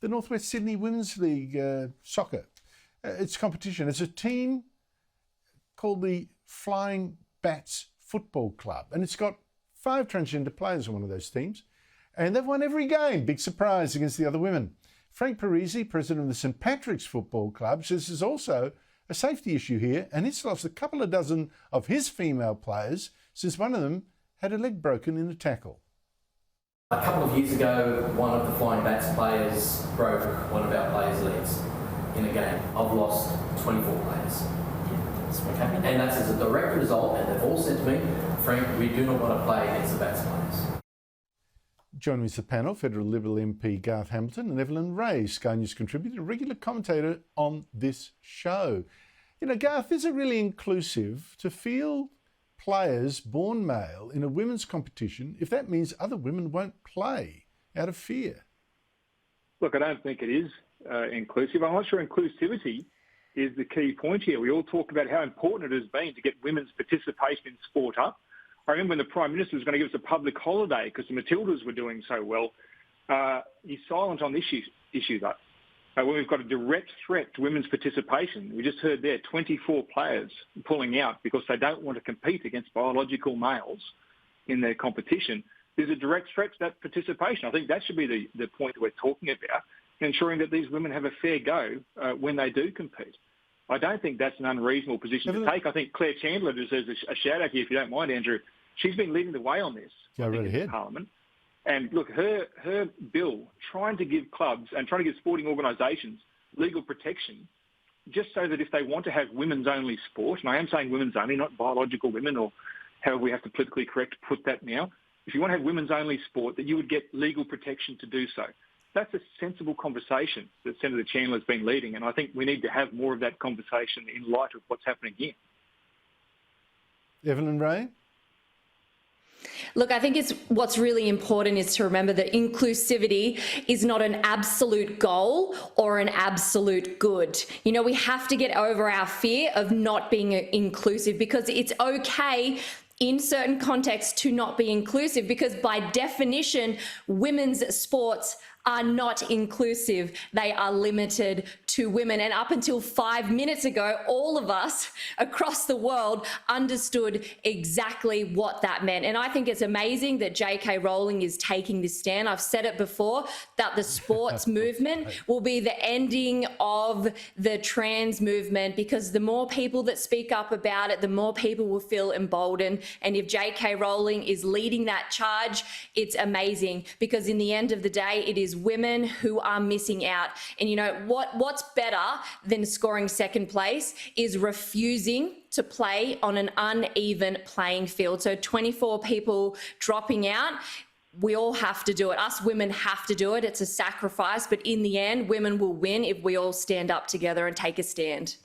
the Northwest Sydney Women's League soccer. It's competition. It's a team called the Flying Bats Football Club, and it's got 5 transgender players on one of those teams, and they've won every game. Big surprise against the other women. Frank Parisi, president of the St Patrick's Football Club, says there's also a safety issue here, and he's lost a couple of dozen of his female players since one of them had a leg broken in a tackle. A couple of years ago, one of the Flying Bats players broke one of our players' legs in a game. I've lost 24 players. Okay. And that's as a direct result, and they've all said to me, Frank, we do not want to play against the Bats players. Joining me is the panel, Federal Liberal MP Garth Hamilton and Evelyn Ray, Sky News contributor, regular commentator on this show. You know, Garth, is it really inclusive to field players born male in a women's competition if that means other women won't play out of fear? Look, I don't think it is inclusive. I'm not sure inclusivity is the key point here. We all talk about how important it has been to get women's participation in sport up. I remember when the Prime Minister was going to give us a public holiday because the Matildas were doing so well. He's silent on this issue though. When we've got a direct threat to women's participation, we just heard there 24 players pulling out because they don't want to compete against biological males in their competition. There's a direct threat to that participation. I think that should be the point that we're talking about, ensuring that these women have a fair go when they do compete. I don't think that's an unreasonable position to take. I think Claire Chandler deserves a shout-out here, if you don't mind, Andrew. She's been leading the way on this in Parliament. And look, her bill trying to give clubs and trying to give sporting organisations legal protection just so that if they want to have women's-only sport, and I am saying women's-only, not biological women or however we have to politically correct put that now, if you want to have women's-only sport, that you would get legal protection to do so. That's a sensible conversation that Senator Chandler's been leading, and I think we need to have more of that conversation in light of what's happening here. Evelyn Ray? Look, I think what's really important is to remember that inclusivity is not an absolute goal or an absolute good. You know, we have to get over our fear of not being inclusive, because it's okay in certain contexts to not be inclusive, because by definition, women's sports are not inclusive. They are limited to women. And up until 5 minutes ago, all of us across the world understood exactly what that meant. And I think it's amazing that J.K. Rowling is taking this stand. I've said it before, that the sports movement will be the ending of the trans movement, because the more people that speak up about it, the more people will feel emboldened. And if J.K. Rowling is leading that charge, it's amazing, because in the end of the day, it is women who are missing out. And you know, what's better than scoring second place is refusing to play on an uneven playing field. So 24 people dropping out, we all have to do it. Us women have to do it. It's a sacrifice, but in the end, women will win if we all stand up together and take a stand.